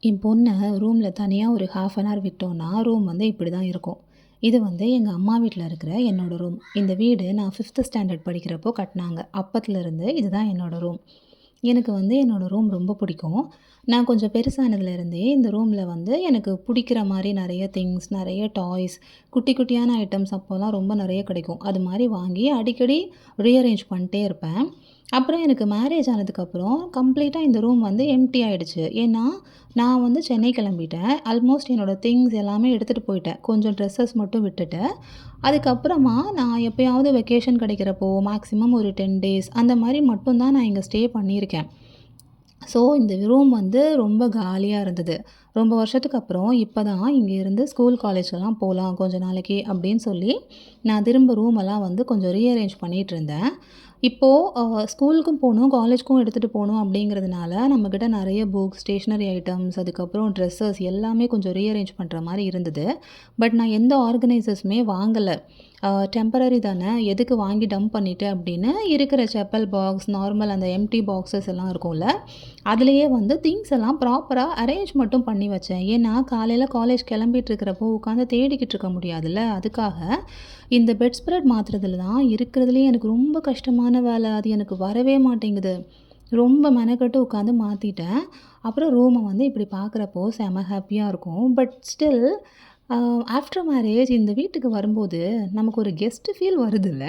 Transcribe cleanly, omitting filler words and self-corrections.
என் பொண்ண ரூம்ல தனியா ஒரு 1/2 அன் ஹவர் விட்டோம்னா, ரூம் வந்து இப்படி தான் இருக்கும். இது வந்து எங்க அம்மா வீட்ல இருக்கிற என்னோட ரூம். இந்த வீடு நான் 5த் ஸ்டாண்டர்ட் படிக்கிறப்போ கட்டுனாங்க. அப்பத்துலருந்து இதுதான் என்னோட ரூம். எனக்கு வந்து என்னோட ரூம் ரொம்ப பிடிக்கும். நான் கொஞ்சம் பெருசானதுலேருந்தே இந்த ரூம்ல வந்து எனக்கு பிடிக்கிற மாரி நெறைய திங்ஸ், நெறைய டாய்ஸ், குட்டி குட்டியான ஐட்டம்ஸ் அப்போலாம் ரொம்ப நெறைய கிடைக்கும். அது மாரி வாங்கி அடிக்கடி ரீஅரேஞ்ச் பண்ணிட்டே இருப்பேன். அப்புறம் எனக்கு மேரேஜ் ஆனதுக்கப்புறம் கம்ப்ளீட்டா இந்த ரூம் வந்து எம்ப்டி ஆயிடுச்சு. ஏன்னா, நான் வந்து சென்னை கிளம்பிட்டேன். ஆல்மோஸ்ட் என்னோட திங்ஸ் எல்லாமே எடுத்துட்டு போயிட்டேன். கொஞ்சம் ட்ரெஸ்ஸஸ் மட்டும் விட்டுட்டு. அதுக்கப்புறமா நான் எப்பயாவது வெக்கேஷன் கிடைக்கிறப்போ, மேக்ஸிமம் ஒரு 10 டேஸ் அந்த மாரி மட்டும் தான் நான் இங்க ஸ்டே பண்ணியிருக்கேன். ஸோ, இந்த ரூம் வந்து ரொம்ப காலியா இருந்தது. ரொம்ப வருஷத்துக்கு அப்புறம் இப்ப தான் இங்க இருந்து ஸ்கூல், காலேஜ்லாம் போலாம் கொஞ்ச நாளைக்கு அப்படின்னு சொல்லி, நான் திரும்ப ரூமெல்லாம் வந்து கொஞ்சம் ரீஅரேஞ்ச் பண்ணிட்டுருந்தேன். இப்போ ஸ்கூலுக்கும் போணும், காலேஜ்க்கும் எடுத்துட்டு போணும் அப்படிங்கிறதுனால, நம்மகிட்ட நெறைய புக்ஸ், ஸ்டேஷனரி ஐட்டம்ஸ், அதுக்கப்புறம் ட்ரெஸ்ஸஸ் எல்லாமே கொஞ்சம் ரீஅரேஞ்ச் பண்ற மாரி இருந்தது. பட் நான் எந்த ஆர்கனைசர்ஸுமே வாங்கல. டெம்பரரி தானே, எதுக்கு வாங்கி டம்ப் பண்ணிட்டு அப்படின்னு இருக்கிற செப்பல் பாக்ஸ், நார்மல் அந்த எம்ப்டி பாக்ஸஸ் எல்லாம் இருக்கும்ல, அதிலேயே வந்து திங்ஸ் எல்லாம் ப்ராப்பரா அரேஞ்ச் மட்டும் பண்ணி வச்சேன். ஏன்னா, காலையில காலேஜ் கிளம்பிட்டு இருக்கிறப்போ உட்காந்து தேடிக்கிட்டு இருக்க முடியாதுல்ல. அதுக்காக இந்த பெட் ஸ்ப்ரெட் மாத்துறதுல தான் இருக்கிறதுலயே எனக்கு ரொம்ப கஷ்டமான வேலை. அது எனக்கு வரவே மாட்டேங்குது. ரொம்ப மெனக்கெட்டு உட்காந்து மாத்திட்டேன். அப்புறம் ரூம வந்து இப்படி பார்க்குறப்போ செம ஹேப்பியா இருக்கும். பட் ஸ்டில் ஆஃப்டர் மேரேஜ் இந்த வீட்டுக்கு வரும்போது நமக்கு ஒரு கெஸ்ட் ஃபீல் வருதுல்ல?